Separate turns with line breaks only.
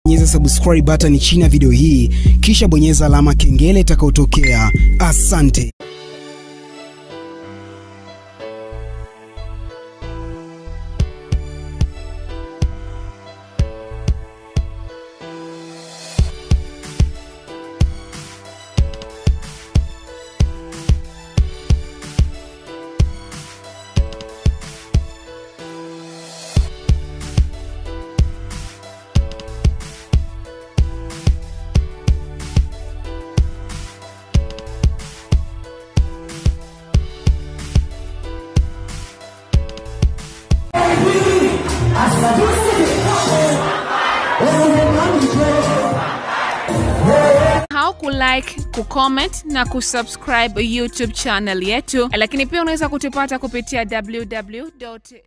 Bonyeza subscribe button chini ya video hii, kisha bonyeza alama kengele itakayotokea. Asante.
How kulike, kucomment na kusubscribe YouTube channel yetu, lakini pia unaweza kutupata kupitia www.gq